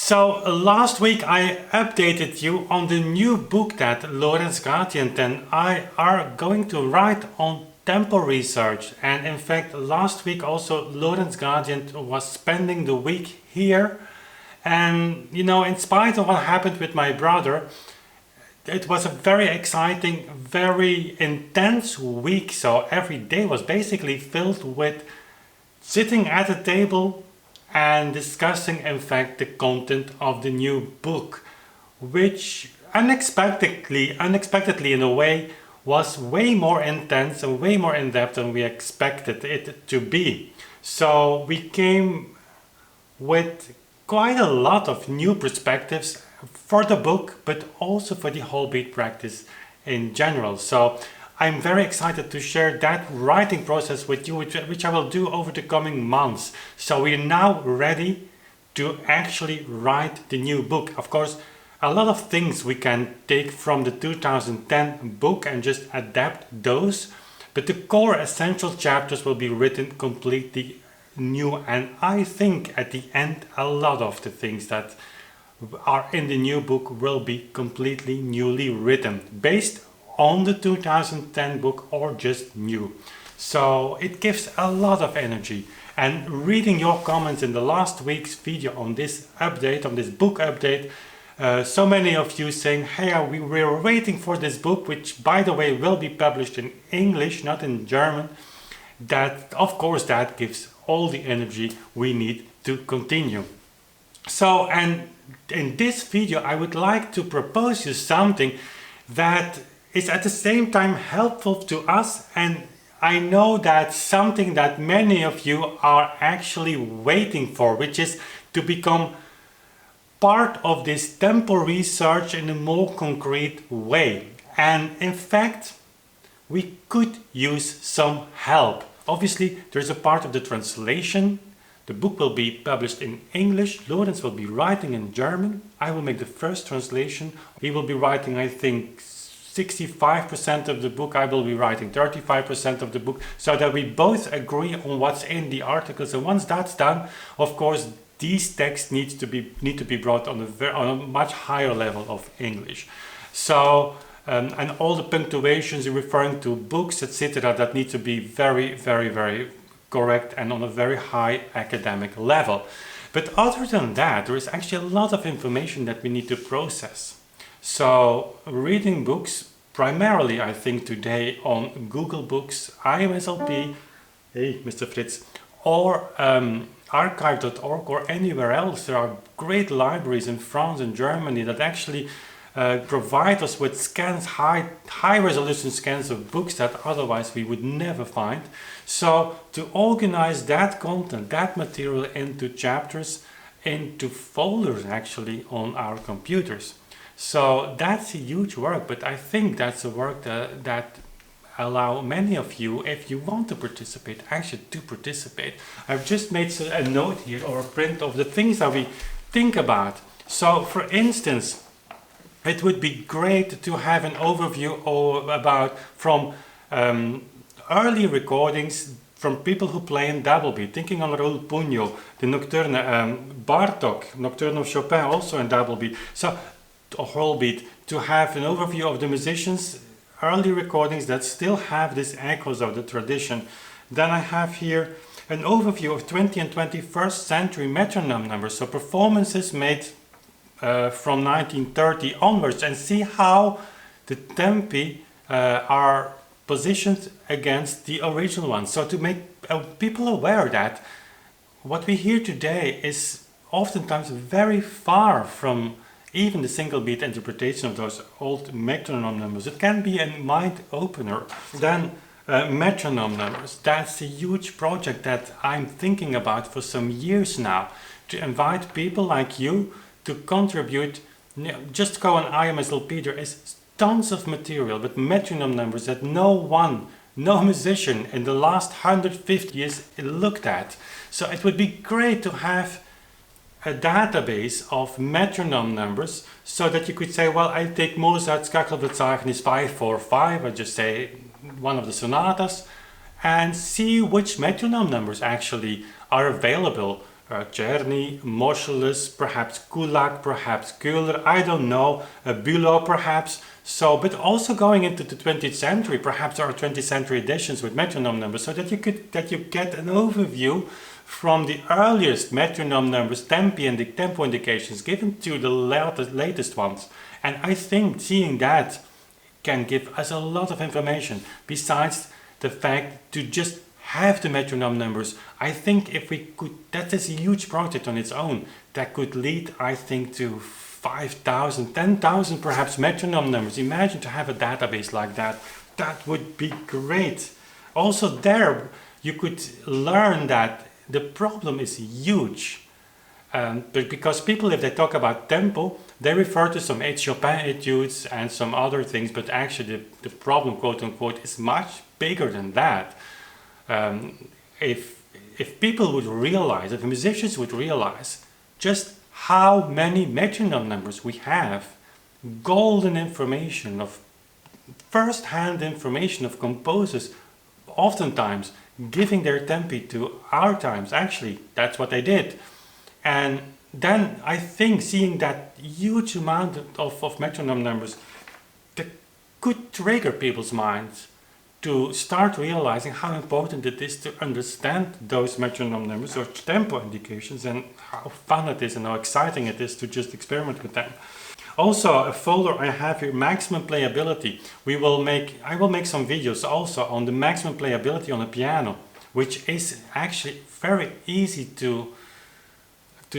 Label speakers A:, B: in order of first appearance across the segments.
A: Last week I updated you on the new book that Lorenz Gradient and I are going to write on tempo research. And in fact, last week also Lorenz Gradient was spending the week here. And you know, in spite of what happened with my brother, it was a very exciting, very intense week. So every day was basically filled with sitting at a table and discussing in fact the content of the new book, which unexpectedly in a way was way more intense and way more in depth than we expected it to be. So we came with quite a lot of new perspectives for the book, but also for the whole beat practice in general. So I'm very excited to share that writing process with you, which I will do over the coming months. So we're now ready to actually write the new book. Of course, a lot of things we can take from the 2010 book and just adapt those, but the core essential chapters will be written completely new. And I think at the end, a lot of the things that are in the new book will be completely newly written, based on the 2010 book or just new. So it gives a lot of energy. And reading your comments in the last week's video on this update, on this book update, so many of you saying, hey, we were waiting for this book, which by the way will be published in English, not in German. That, of course, that gives all the energy we need to continue. So, and in this video, I would like to propose you something that is at the same time helpful to us, and I know that's something that many of you are actually waiting for, which is to become part of this tempo research in a more concrete way. And in fact, we could use some help. Obviously, there's a part of the translation. The book will be published in English. Lorenz will be writing in German. I will make the first translation. He will be writing, I think, 65% of the book. I will be writing 35% of the book, so that we both agree on what's in the articles. And once that's done, of course, these texts need to be brought on a much higher level of English. So and all the punctuations referring to books, etc., that need to be very, very, very correct and on a very high academic level. But other than that, there is actually a lot of information that we need to process. So reading books, primarily I think today on Google Books, IMSLP, hey Mr. Fritz, or archive.org or anywhere else. There are great libraries in France and Germany that actually provide us with scans, high resolution scans of books that otherwise we would never find. So to organize that content, that material into chapters, into folders actually on our computers. So that's a huge work, but I think that's a work that allow many of you, if you want to participate, actually to participate. I've just made a note here or a print of the things that we think about. So for instance, it would be great to have an overview from early recordings from people who play in double beat, thinking on Raoul Puño, the Nocturne, Bartók, Nocturne of Chopin, also in double beat. So a whole beat, to have an overview of the musicians, early recordings that still have this echoes of the tradition. Then I have here an overview of 20th and 21st century metronome numbers, so performances made from 1930 onwards, and see how the tempi are positioned against the original ones. So to make people aware that what we hear today is oftentimes very far from even the single beat interpretation of those old metronome numbers. It can be a mind opener. Then metronome numbers, that's a huge project that I'm thinking about for some years now, to invite people like you to contribute. Just go on IMSLP, there is tons of material with metronome numbers that no musician in the last 150 years looked at. So it would be great to have a database of metronome numbers, so that you could say, well, I take Mozart's Kachelverzeichnis 545, or just say one of the sonatas, and see which metronome numbers actually are available Czerny, motionless, perhaps Kulak, perhaps Köhler, I don't know, Bülow perhaps. So, but also going into the 20th century, perhaps there are 20th century editions with metronome numbers, so that you get an overview from the earliest metronome numbers, tempi and the tempo indications given to the latest ones. And I think seeing that can give us a lot of information besides the fact to just have the metronome numbers. I think if we could, that is a huge project on its own, that could lead, I think, to 5,000, 10,000 perhaps metronome numbers. Imagine to have a database like that. That would be great. Also there you could learn that the problem is huge. But because people, if they talk about tempo, they refer to some Chopin etudes and some other things, but actually the problem, quote unquote, is much bigger than that. If people would realize, if musicians would realize just how many metronome numbers we have, golden information of first-hand information of composers, oftentimes giving their tempi to our times. Actually, that's what they did. And then I think seeing that huge amount of metronome numbers, that could trigger people's minds to start realizing how important it is to understand those metronome numbers or tempo indications, and how fun it is and how exciting it is to just experiment with them. Also, a folder I have here, maximum playability. I will make some videos also on the maximum playability on a piano, which is actually very easy to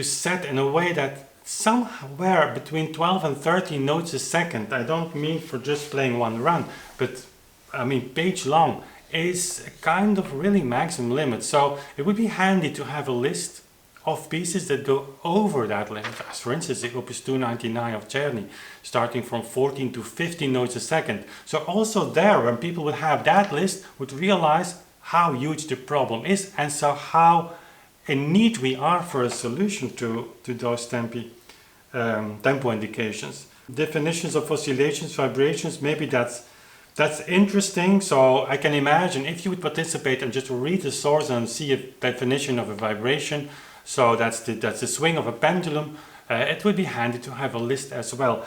A: set in a way that somewhere between 12 and 13 notes a second, I don't mean for just playing one run, but I mean page long, is a kind of really maximum limit. So it would be handy to have a list of pieces that go over that limit, as for instance the Opus 299 of Czerny, starting from 14 to 15 notes a second. So also there, when people would have that list, would realize how huge the problem is, and so how in need we are for a solution to those tempo indications. Definitions of oscillations, vibrations, maybe that's interesting. So I can imagine if you would participate and just read the source and see a definition of a vibration, so that's the swing of a pendulum, it would be handy to have a list as well.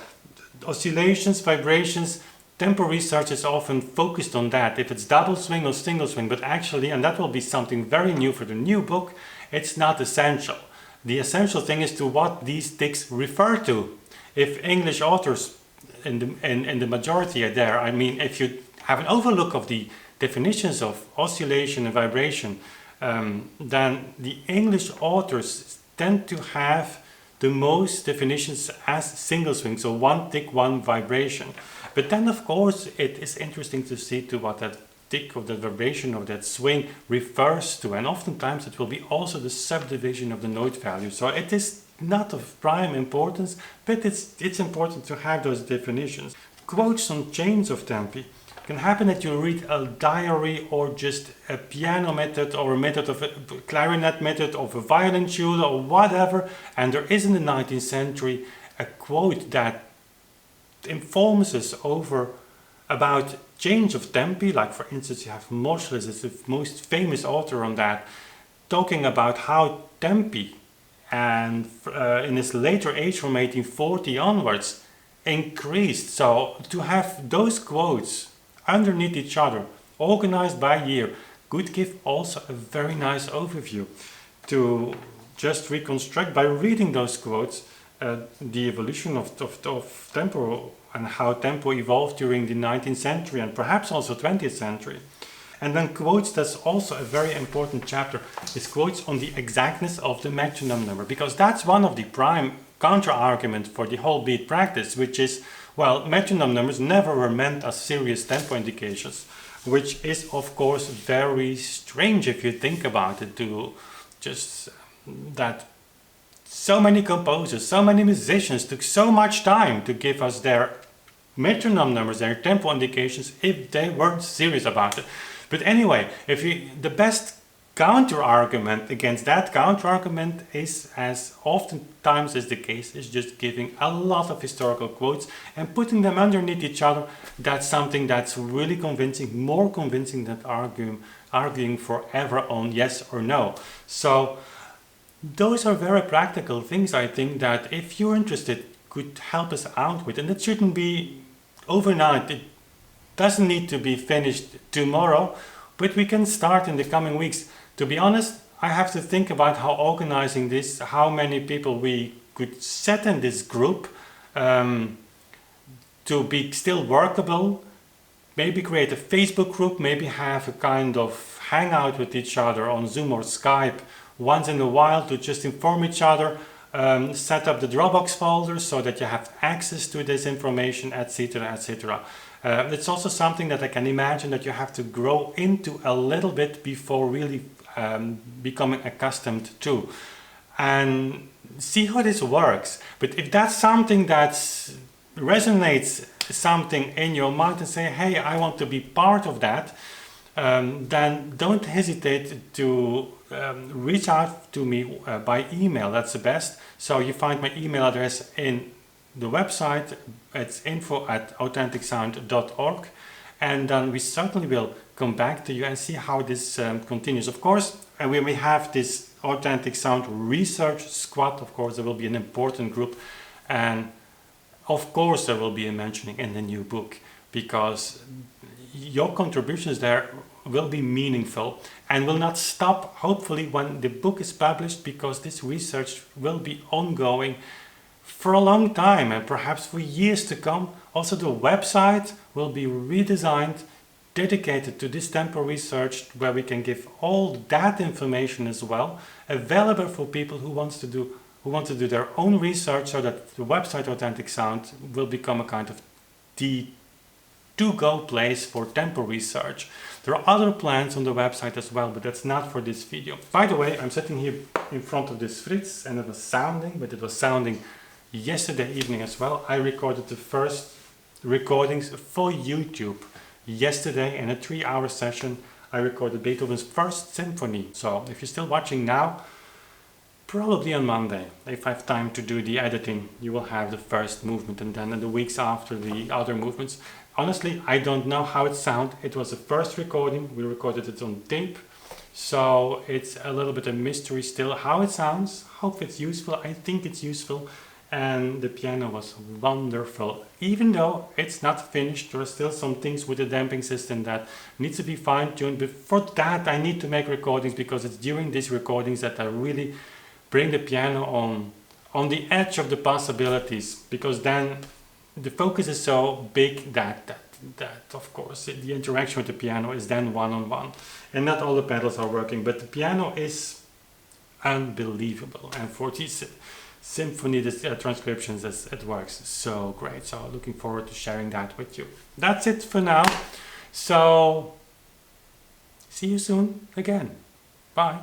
A: Oscillations, vibrations, tempo research is often focused on that, if it's double swing or single swing, but actually, and that will be something very new for the new book, it's not essential. The essential thing is to what these sticks refer to. If English authors in the majority are there, I mean, if you have an overlook of the definitions of oscillation and vibration, then the English authors tend to have the most definitions as single swing, so one tick, one vibration. But then of course it is interesting to see to what that tick of that vibration or that swing refers to, and oftentimes it will be also the subdivision of the note value. So it is not of prime importance, but it's important to have those definitions. Quotes on chains of tempi. It can happen that you read a diary or just a piano method or a method of a clarinet method of a violoncello or whatever, and there is in the 19th century a quote that informs us about change of tempi. Like for instance you have Moscheles, is the most famous author on that, talking about how tempi and in his later age from 1840 onwards increased. So to have those quotes underneath each other, organized by year, could give also a very nice overview to just reconstruct by reading those quotes the evolution of tempo and how tempo evolved during the 19th century and perhaps also 20th century. And then quotes, that's also a very important chapter, is quotes on the exactness of the metronome number, because that's one of the prime counter-arguments for the whole beat practice, which is, well, metronome numbers never were meant as serious tempo indications, which is of course very strange if you think about it, to just that so many composers, so many musicians took so much time to give us their metronome numbers, their tempo indications, if they weren't serious about it. But anyway, the best counter-argument against that counter-argument is, as oftentimes is the case, is just giving a lot of historical quotes and putting them underneath each other. That's something that's really convincing, more convincing than arguing forever on yes or no. So those are very practical things, I think, that if you're interested could help us out with. And it shouldn't be overnight. It doesn't need to be finished tomorrow, but we can start in the coming weeks. To be honest, I have to think about how organizing this, how many people we could set in this group to be still workable. Maybe create a Facebook group, maybe have a kind of hangout with each other on Zoom or Skype once in a while to just inform each other, set up the Dropbox folders so that you have access to this information, etc., etc. It's also something that I can imagine that you have to grow into a little bit before really becoming accustomed to, and see how this works. But if that's something that resonates something in your mind and say, hey, I want to be part of that, then don't hesitate to reach out to me by email. That's the best. So you find my email address in the website. It's info@authenticsound.org, and then we certainly will come back to you and see how this continues. Of course, and when we have this Authentic Sound Research Squad, of course, there will be an important group, and of course there will be a mentioning in the new book, because your contributions there will be meaningful and will not stop, hopefully, when the book is published, because this research will be ongoing for a long time and perhaps for years to come. Also, the website will be redesigned, dedicated to this tempo research, where we can give all that information as well, available for people who want to do their own research, so that the website Authentic Sound will become a kind of the to-go place for tempo research. There are other plans on the website as well, but that's not for this video. By the way, I'm sitting here in front of this Fritz, and it was sounding yesterday evening as well. I recorded the first recordings for YouTube yesterday in a 3-hour session. I recorded Beethoven's first symphony. So if you're still watching now, probably on Monday, if I have time to do the editing, you will have the first movement, and then in the weeks after, the other movements. Honestly, I don't know how it sounded. It was the first recording. We recorded it on tape, so it's a little bit a mystery still how it sounds. Hope it's useful. I think it's useful. And the piano was wonderful. Even though it's not finished, there are still some things with the damping system that needs to be fine-tuned. But for that, I need to make recordings, because it's during these recordings that I really bring the piano on the edge of the possibilities, because then the focus is so big that of course the interaction with the piano is then one-on-one, and not all the pedals are working, but the piano is unbelievable, and for these symphony transcriptions it works so great. So looking forward to sharing that with you. That's it for now, so see you soon again. Bye.